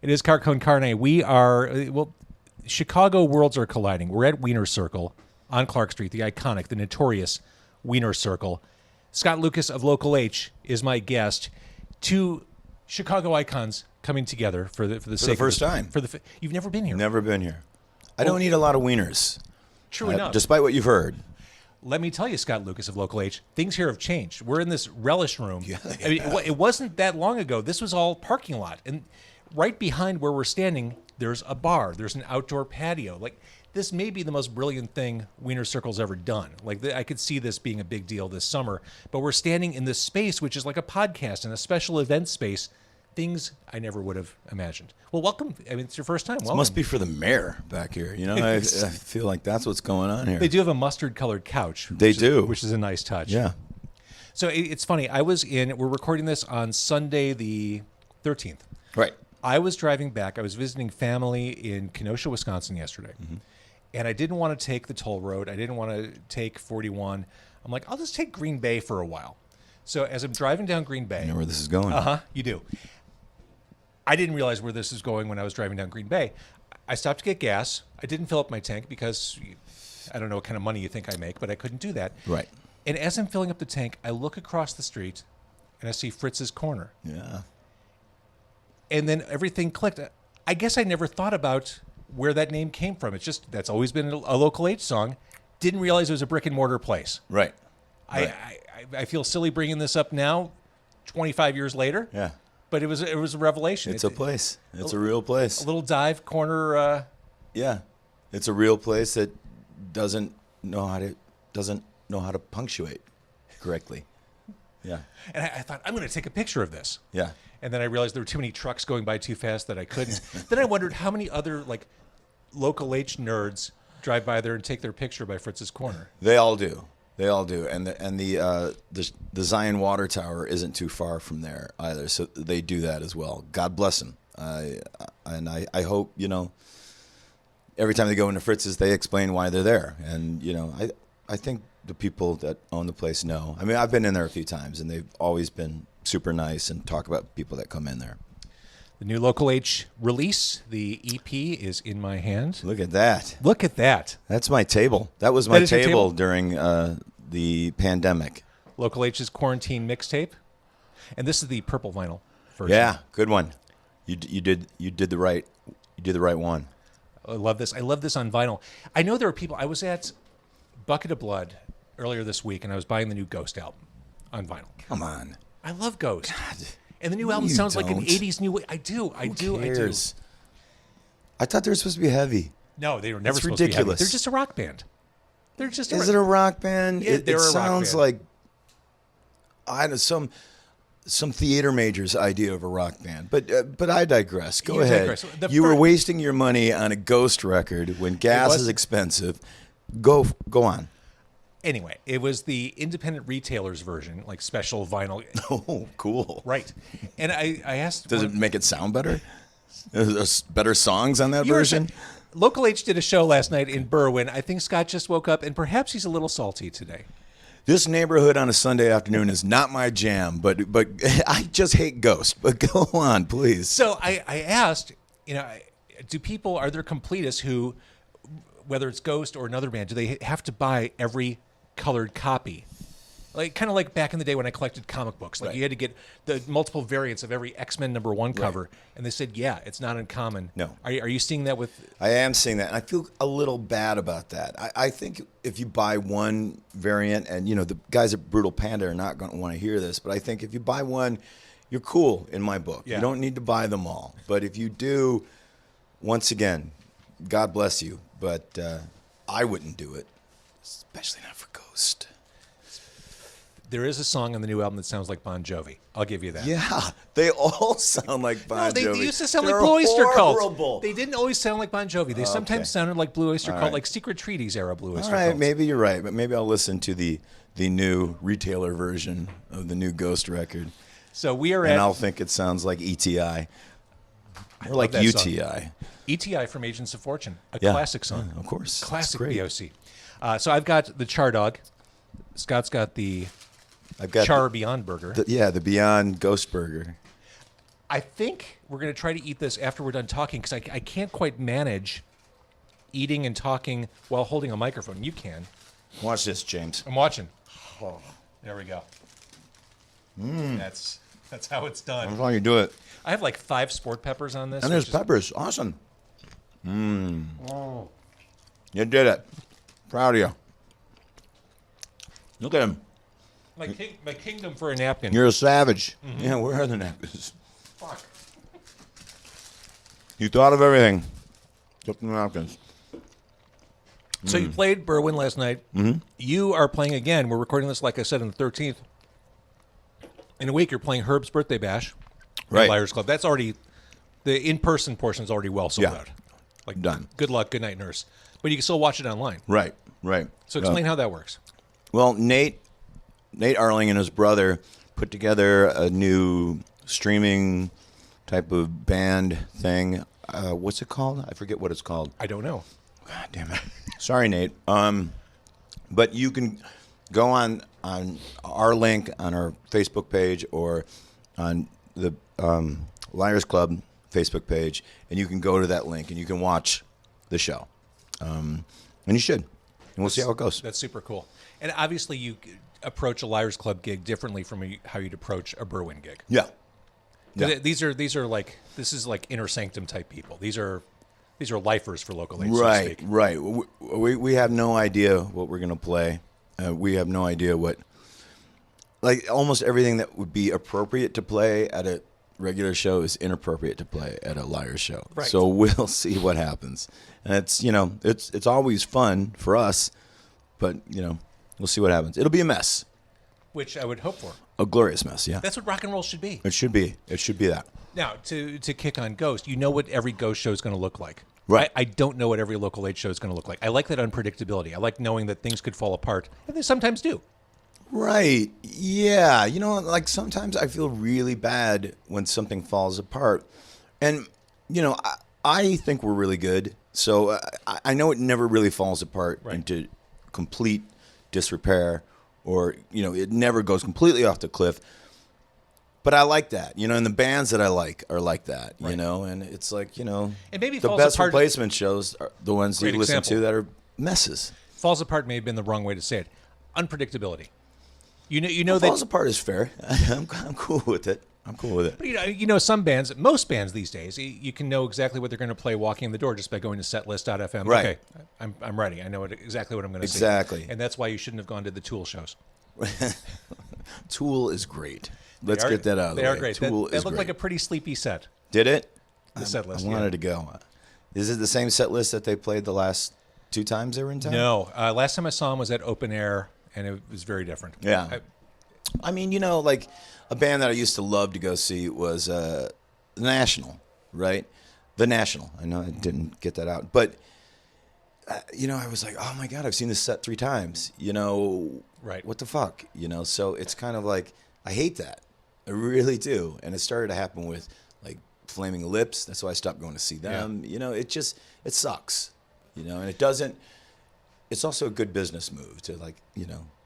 It is Car Con Carne. We are, Chicago worlds are colliding. We're at Wiener Circle on Clark Street, the iconic, the notorious Wiener Circle. Scott Lucas of Local H is my guest. Two Chicago icons coming together for the first time. You've never been here. Never been here. I don't eat a lot of wieners. True enough. Despite what you've heard. Let me tell you, Scott Lucas of Local H, things here have changed. We're in this Relish Room. Yeah. I mean, it wasn't that long ago. This was all parking lot. And right behind where we're standing, there's a bar. There's an outdoor patio. Like, this may be the most brilliant thing Wiener Circle's ever done. Like, I could see this being a big deal this summer. But we're standing in this space, which is like a podcast and a special event space. Things I never would have imagined. Well, welcome. I mean, it's your first time. Welcome. It must be for the mayor back here. You know, I feel like that's what's going on here. They do have a mustard-colored couch. Which is a nice touch. Yeah. So it's funny. We're recording this on Sunday the 13th. Right. I was driving back. I was visiting family in Kenosha, Wisconsin yesterday. Mm-hmm. And I didn't want to take the toll road. I didn't want to take 41. I'm like, I'll just take Green Bay for a while. So as I'm driving down Green Bay. You know where this is going. Uh-huh, you do. I didn't realize where this was going when I was driving down Green Bay. I stopped to get gas. I didn't fill up my tank because I don't know what kind of money you think I make, but I couldn't do that. Right. And as I'm filling up the tank, I look across the street and I see Fritz's Corner. Yeah. And then everything clicked. I guess I never thought about where that name came from. It's just, that's always been a Local H song. Didn't realize it was a brick and mortar place. Right. I feel silly bringing this up now, 25 years later. Yeah. But it was a revelation. It's a place. It's a real place. A little dive corner. Yeah. It's a real place that doesn't know how to punctuate correctly. Yeah. And I thought, I'm going to take a picture of this. Yeah. And then I realized there were too many trucks going by too fast that I couldn't. Then I wondered how many other Local H nerds drive by there and take their picture by Fritz's Corner. They all do. They all do, and the Zion Water Tower isn't too far from there either, so they do that as well. God bless them. I hope, every time they go into Fritz's, they explain why they're there, and I think the people that own the place know. I mean, I've been in there a few times, and they've always been super nice and talk about people that come in there. The new Local H release, the EP, is in my hand. Look at that. Look at that. That's my table. That was my table during the pandemic. Local H's quarantine mixtape. And this is the purple vinyl version. Yeah, good one. You did the right one. I love this. I love this on vinyl. I know there are people. I was at Bucket of Blood earlier this week, and I was buying the new Ghost album on vinyl. Come on. I love Ghost. God. And the new album sounds like an 80s new. I do. I thought they were supposed to be heavy. No, they were never supposed ridiculous. to be heavy. They're just a rock band. Is it a rock band? Yeah, it sounds like some theater major's idea of a rock band. But I digress. Go ahead. You were wasting your money on a Ghost record when gas is expensive. Go on. Anyway, it was the independent retailers version, like special vinyl. Oh, cool. Right. And I asked... Does it make it sound better? There's better songs on that version? Local H did a show last night in Berwyn. I think Scott just woke up, and perhaps he's a little salty today. This neighborhood on a Sunday afternoon is not my jam, but I just hate Ghost. But go on, please. So I asked, are there completists who, whether it's Ghost or another band, do they have to buy every colored copy? Kind of like back in the day when I collected comic books. You had to get the multiple variants of every X-Men #1 cover. Right. And they said, yeah, it's not uncommon. No. Are you seeing that with... I am seeing that. And I feel a little bad about that. I think if you buy one variant, and, the guys at Brutal Panda are not going to want to hear this, but I think if you buy one, you're cool in my book. Yeah. You don't need to buy them all. But if you do, once again, God bless you. But I wouldn't do it, especially not for Ghost. There is a song on the new album that sounds like Bon Jovi. I'll give you that. Yeah, they all sound like Bon Jovi. No, they used to sound like Blue Oyster Cult. They didn't always sound like Bon Jovi. They sometimes sounded like Blue Oyster Cult, like Secret Treaties era Blue Oyster Cult. All right, maybe you're right, but maybe I'll listen to the new retailer version of the new Ghost record. So we are and I'll think it sounds like ETI. Or like UTI. Song. ETI from Agents of Fortune, a classic song. Yeah, of course. Classic BOC. So I've got the Char Dog. Scott's got the... Char Beyond Burger. The Beyond Ghost Burger. I think we're going to try to eat this after we're done talking because I can't quite manage eating and talking while holding a microphone. You can. Watch this, James. I'm watching. Oh, there we go. That's how it's done. That's how you do it. I have like 5 sport peppers on this. And there's peppers. Awesome. You did it. Proud of you. Look at him. My kingdom for a napkin. You're a savage. Yeah, where are the napkins? Fuck. You thought of everything. Took the napkins. So you played Berwyn last night. Mm-hmm. You are playing again. We're recording this, like I said, on the 13th. In a week, you're playing Herb's Birthday Bash Right. at Liars Club. That's already, the in-person portion is already well sold out. Like, done. Good luck, good night, nurse. But you can still watch it online. Right. So explain how that works. Well, Nate Arling and his brother put together a new streaming type of band thing. What's it called? I forget what it's called. I don't know. God damn it. Sorry, Nate. But you can go on our link on our Facebook page or on the Liars Club Facebook page, and you can go to that link and you can watch the show. And you should. And we'll see how it goes. That's super cool. And obviously you approach a Liars Club gig differently from how you'd approach a Berwyn gig. Yeah. These are like, this is like inner sanctum type people. These are lifers for local age, so to Right, speak. right. We have no idea what we're going to play. We have no idea what, like almost everything that would be appropriate to play at a regular show is inappropriate to play at a Liars show. Right. So we'll see what happens. And it's always fun for us, but we'll see what happens. It'll be a mess. Which I would hope for. A glorious mess, yeah. That's what rock and roll should be. It should be. It should be that. Now, to kick on Ghost, you know what every Ghost show is going to look like. Right. I don't know what every local age show is going to look like. I like that unpredictability. I like knowing that things could fall apart, and they sometimes do. Right. Yeah. Like sometimes I feel really bad when something falls apart. And, I think we're really good. So I know it never really falls apart into complete disrepair or, it never goes completely off the cliff. But I like that, and the bands that I like are like that, and it's like, And maybe the falls best apart. replacement shows are the ones you Great listen example. to that are messes. Falls apart may have been the wrong way to say it. Unpredictability. You know Falls that. apart is fair. I'm cool with it. But some bands, most bands these days, you can know exactly what they're going to play walking in the door just by going to setlist.fm. Right. Okay, I'm ready. I know exactly what I'm going to see. Exactly. And that's why you shouldn't have gone to the Tool shows. Tool is great. Let's get that out of the way. They are great. Tool That is looked great. like a pretty sleepy set. Did it? The set list. I wanted to go. Is it the same set list that they played the last 2 times they were in town? No. Last time I saw them was at Open Air, and it was very different. Yeah. I mean, like a band that I used to love to go see was The National, right? The National. I know I didn't get that out. But, I was like, oh, my God, I've seen this set 3 times. Right. What the fuck? So it's kind of like, I hate that. I really do. And it started to happen with, like, Flaming Lips. That's why I stopped going to see them. Yeah. It sucks. And it doesn't, it's also a good business move to, like,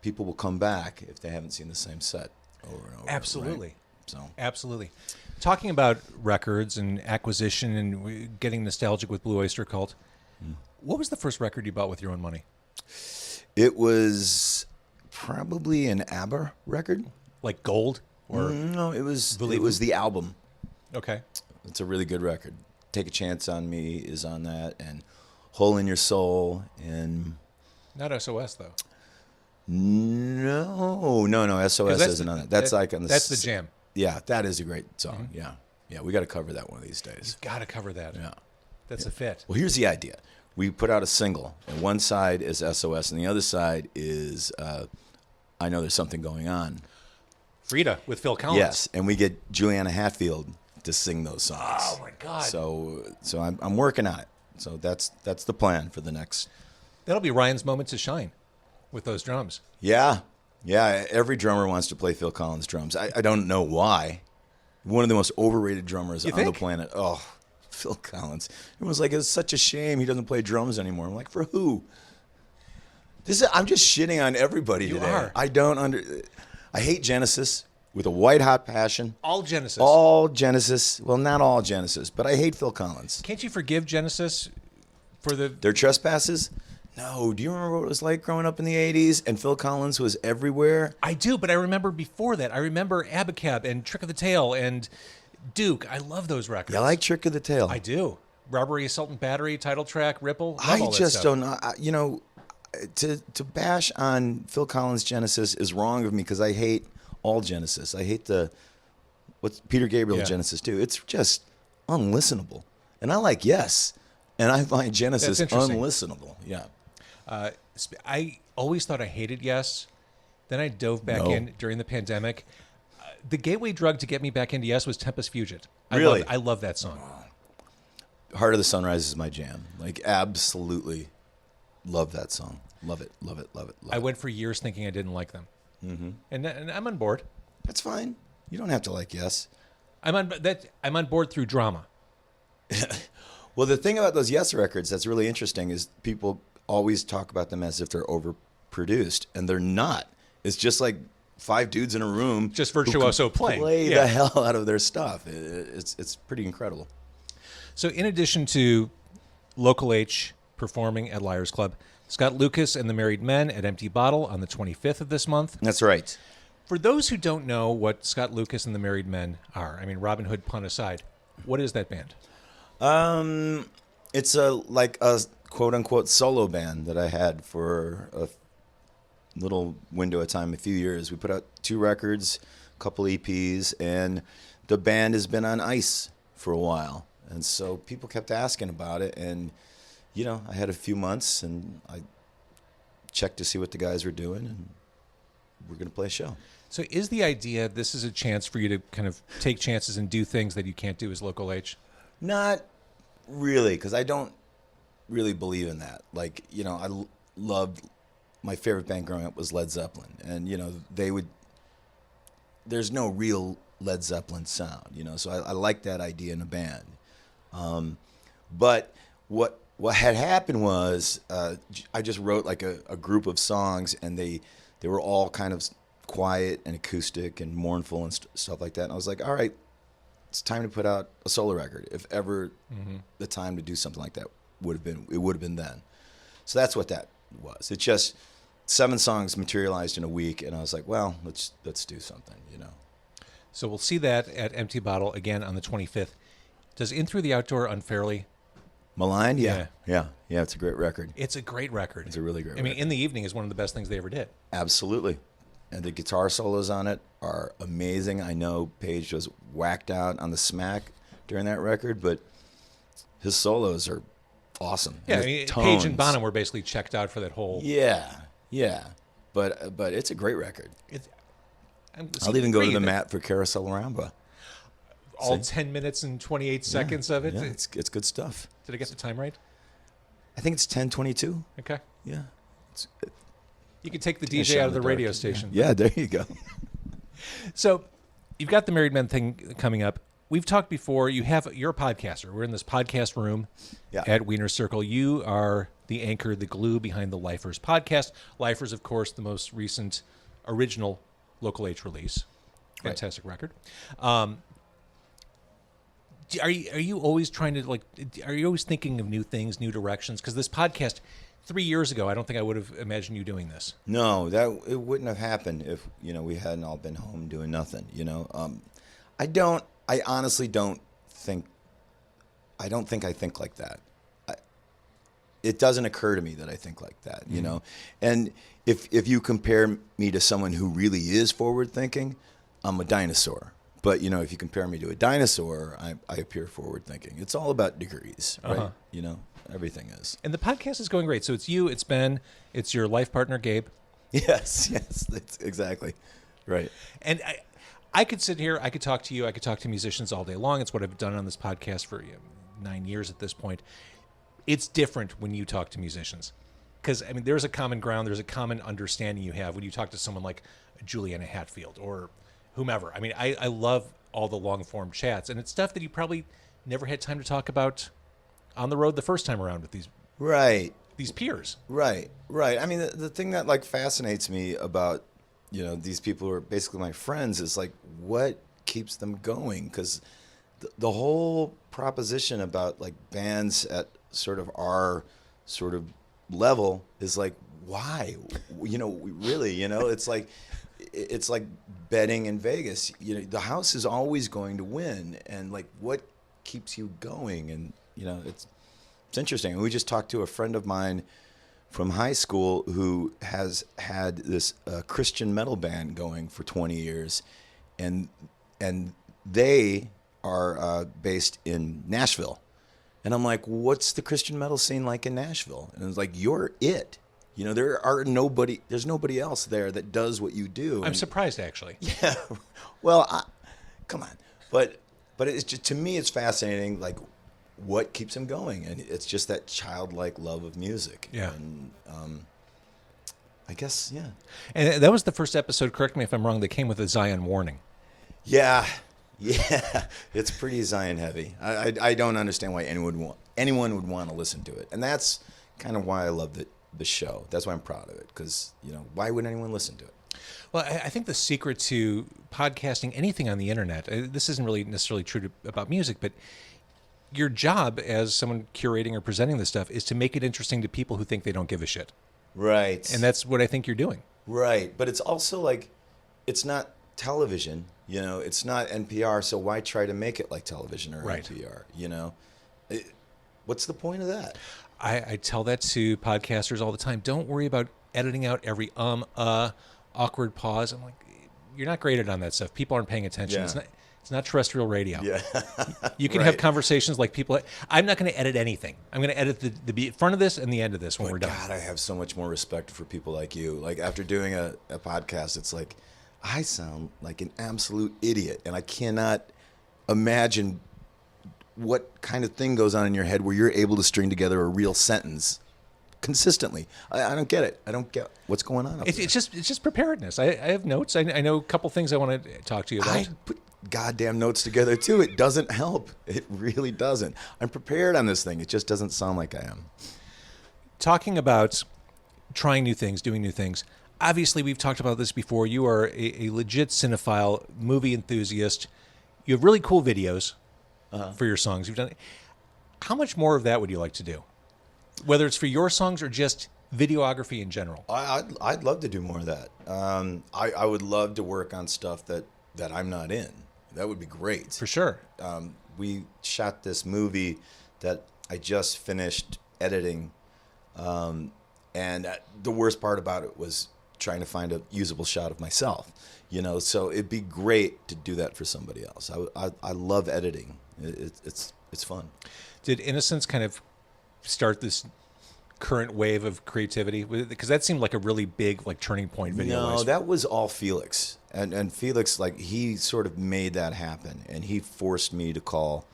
people will come back if they haven't seen the same set over and over. Absolutely. Right? So Absolutely. Talking about records and acquisition and getting nostalgic with Blue Oyster Cult, what was the first record you bought with your own money? it was probably an ABBA record. Like Gold? Or No, it was the album. Okay. It's a really good record. Take a Chance on Me is on that, and Hole in Your Soul, and Not SOS, though. no, SOS isn't on it. That's like on the. That's the jam. Yeah, that is a great song. Yeah, we got to cover that one of these days. Got to cover that. Yeah. That's a fit. Well, here's the idea. We put out a single, and one side is SOS, and the other side is I Know There's Something Going On. Frida with Phil Collins. Yes, and we get Juliana Hatfield to sing those songs. Oh my God. So I'm working on it. So that's the plan for the next. That'll be Ryan's moment to shine with those drums. Yeah. Every drummer wants to play Phil Collins drums. I don't know why. One of the most overrated drummers on the planet. Oh, Phil Collins. Everyone's like, it's such a shame he doesn't play drums anymore. I'm like, for who? I'm just shitting on everybody today. are. I hate Genesis. with a white hot passion. All Genesis. All Genesis. Well, not all Genesis, but I hate Phil Collins. Can't you forgive Genesis for their trespasses? No. Do you remember what it was like growing up in the 80s and Phil Collins was everywhere? I do, but I remember before that. I remember Abacab and Trick of the Tail and Duke. I love those records. You like Trick of the Tail? I do. Robbery, Assault and Battery, title track, Ripple. I just don't know. You know, to bash on Phil Collins' Genesis is wrong of me because I hate all Genesis. I hate what's Peter Gabriel Genesis too. It's just unlistenable. And I like Yes, and I find Genesis unlistenable. Yeah. I always thought I hated Yes. Then I dove back in during the pandemic. The gateway drug to get me back into Yes was Tempest Fugit. Really? I love that song. Heart of the Sunrise is my jam. Like, absolutely love that song. Love it, love it, love it, love it. I went for years thinking I didn't like them. Mm-hmm. And I'm on board. That's fine. You don't have to like Yes. I'm on board through drama. Well, the thing about those Yes records that's really interesting is people always talk about them as if they're overproduced, and they're not. It's just like 5 dudes in a room just virtuoso playing. Play the hell out of their stuff. It's pretty incredible. So in addition to Local H performing at Liars Club, Scott Lucas and the Married Men at Empty Bottle on the 25th of this month. That's right. For those who don't know what Scott Lucas and the Married Men are, I mean, Robin Hood pun aside, what is that band? It's like a quote-unquote solo band that I had for a little window of time, a few years. We put out 2 records, a couple EPs, and the band has been on ice for a while. And so people kept asking about it, and, you know, I had a few months, and I checked to see what the guys were doing, and we're going to play a show. So is the idea this is a chance for you to kind of take chances and do things that you can't do as Local H? Not really, because I don't really believe in that. Like, you know, I loved, my favorite band growing up was Led Zeppelin, and, you know, there's no real Led Zeppelin sound, you know, so I like that idea in a band. But what had happened was I just wrote like a group of songs, and they were all kind of quiet and acoustic and mournful and stuff like that. And I was like, all right, it's time to put out a solo record. If ever the time to do something like that would have been then. So that's what that was. It's just 7 songs materialized in a week, and I was like, well, let's do something, you know. So we'll see that at Empty Bottle again on the 25th. Does In Through the Outdoor Unfairly? Maligned? Yeah. It's a great record. It's a great record. It's a really great record. I mean, In the Evening is one of the best things they ever did. Absolutely. And the guitar solos on it are amazing. I know Page was whacked out on the smack during that record, but his solos are awesome. Yeah, I mean, Page and Bonham were basically checked out for that whole... Yeah. But it's a great record. I'll even go to the mat for Carousel Ramba. All 10 minutes and 28 seconds of it? Yeah, it's good stuff. Did I get the time right? I think it's 10:22. Okay. Yeah. You could take the DJ out of the radio station. Yeah, there you go. So you've got the Married Men thing coming up. We've talked before. You're a podcaster. We're in this podcast room at Wiener Circle. You are the anchor, the glue behind the Lifers podcast. Lifers, of course, the most recent original Local H release. Fantastic record. Are you always trying to are you always thinking of new things, new directions? Because this podcast, 3 years ago, I don't think I would have imagined you doing this. No, it wouldn't have happened if, you know, we hadn't all been home doing nothing, you know. I honestly don't think I think like that. It doesn't occur to me that I think like that, you know. And if you compare me to someone who really is forward thinking, I'm a dinosaur. But, you know, if you compare me to a dinosaur, I appear forward thinking. It's all about degrees, right? You know, everything is. And the podcast is going great. So it's you, it's Ben, it's your life partner, Gabe. Yes, that's exactly right. And I could sit here, I could talk to you, I could talk to musicians all day long. It's what I've done on this podcast for 9 years at this point. It's different when you talk to musicians. Because, I mean, there's a common ground, there's a common understanding you have when you talk to someone like Juliana Hatfield or whomever. I mean, I love all the long-form chats, and it's stuff that you probably never had time to talk about on the road the first time around with these these peers. Right. I mean, the thing that fascinates me about these people who are basically my friends, is like, what keeps them going? Because the whole proposition about like bands at sort of our sort of level is like, why? Really, it's like betting in Vegas. The house is always going to win, and like, what keeps you going? And it's interesting. And we just talked to a friend of mine from high school who has had this Christian metal band going for 20 years, and they are based in Nashville. And I'm like, what's the Christian metal scene like in Nashville? And it's like, you're it. There's nobody else there that does what you do. I'm surprised, actually. Yeah. Well, come on. But it's just, to me, it's fascinating, like, what keeps him going. And it's just that childlike love of music. Yeah. And I guess, yeah. And that was the first episode, correct me if I'm wrong, that came with a Zion warning. Yeah. It's pretty Zion heavy. I don't understand why anyone would want to listen to it. And that's kind of why I love the show. That's why I'm proud of it, because why would anyone listen to it? Well, I think the secret to podcasting, anything on the internet, this isn't really necessarily true about music, but your job as someone curating or presenting this stuff is to make it interesting to people who think they don't give a shit. Right. And that's what I think you're doing. Right. But it's also like, it's not television, it's not NPR, so why try to make it like television or right. NPR, what's the point of that? I tell that to podcasters all the time. Don't worry about editing out every awkward pause. I'm like, you're not graded on that stuff. People aren't paying attention. Yeah. It's not terrestrial radio. Yeah. You can have conversations like people. I'm not going to edit anything. I'm going to edit the front of this and the end of this when we're done. God, I have so much more respect for people like you. Like, after doing a podcast, it's like, I sound like an absolute idiot, and I cannot imagine what kind of thing goes on in your head where you're able to string together a real sentence consistently. I don't get it. I don't get what's going on up there. It's just preparedness. I have notes. I know a couple things I want to talk to you about. I put goddamn notes together too. It doesn't help. It really doesn't. I'm prepared on this thing. It just doesn't sound like I am. Talking about trying new things, doing new things. Obviously, we've talked about this before. You are a legit cinephile, movie enthusiast. You have really cool videos for your songs. You've done. How much more of that would you like to do? Whether it's for your songs or just videography in general. I'd love to do more of that. I would love to work on stuff that I'm not in. That would be great. For sure. We shot this movie that I just finished editing, and the worst part about it was trying to find a usable shot of myself. So it'd be great to do that for somebody else. I love editing. It's fun. Did Innocence kind of start this current wave of creativity? Because that seemed like a really big turning point video. No, that was all Felix. And Felix, he sort of made that happen. And he forced me to call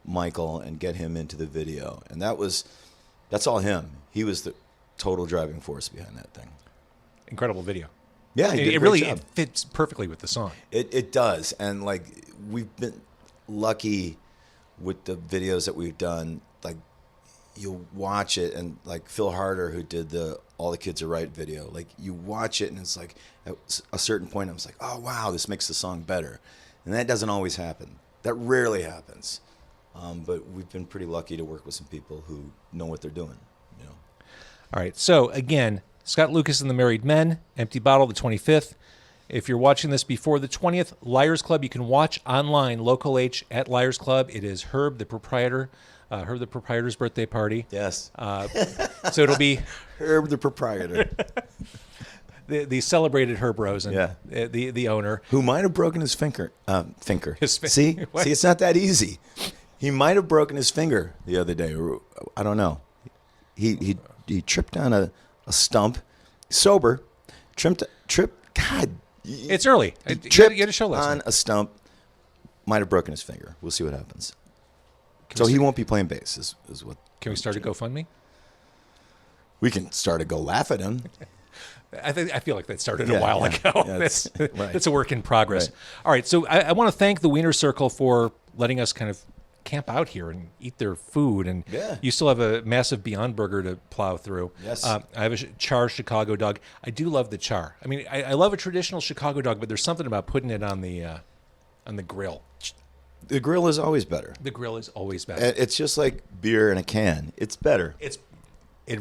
Michael and get him into the video. And that's all him. He was the total driving force behind that thing. Incredible video. Yeah, he did a it great really job. it fits perfectly with the song. It does. And we've been lucky with the videos that we've done. You'll watch it, and Phil Harder, who did the All the Kids Are Right video, you watch it and it's at a certain point I was like, oh wow, this makes the song better. And that doesn't always happen. That rarely happens. But we've been pretty lucky to work with some people who know what they're doing. All right. So again, Scott Lucas and the Married Men, Empty Bottle, the 25th. If you're watching this before the 20th, Liars Club, you can watch online, Local H at Liars Club. It is Herb, the proprietor's birthday party. Yes. So it'll be Herb, the proprietor. the celebrated Herb Rosen, the owner. Who might have broken his finger. His See, it's not that easy. He might have broken his finger the other day. I don't know. He tripped on a stump, sober, tripped. God, it's early. You had a show last on night. A stump. Might have broken his finger. We'll see what happens. So he won't be playing bass. Is what? Can we start a GoFundMe? We can start to go laugh at him. I feel like that started a while ago. Yeah, that's a work in progress. Right. All right, so I want to thank the Wiener Circle for letting us kind of camp out here and eat their food. And Yeah. you still have a massive Beyond Burger to plow through. Yes. I have a char Chicago dog. I do love the char. I mean, I love a traditional Chicago dog, but there's something about putting it on the grill. The grill is always better. The grill is always better. It's just like beer in a can. It's better. It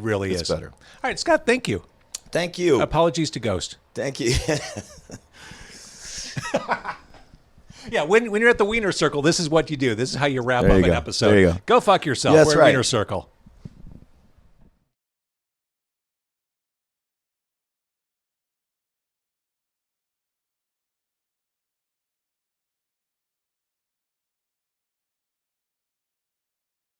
really It's is better. All right, Scott, thank you. Thank you. Apologies to Ghost. Thank you. Yeah, when you're at the Wiener Circle, this is what you do. This is how you wrap There up you an go. episode. There you go. Go fuck yourself. That's We're at right. Wiener Circle.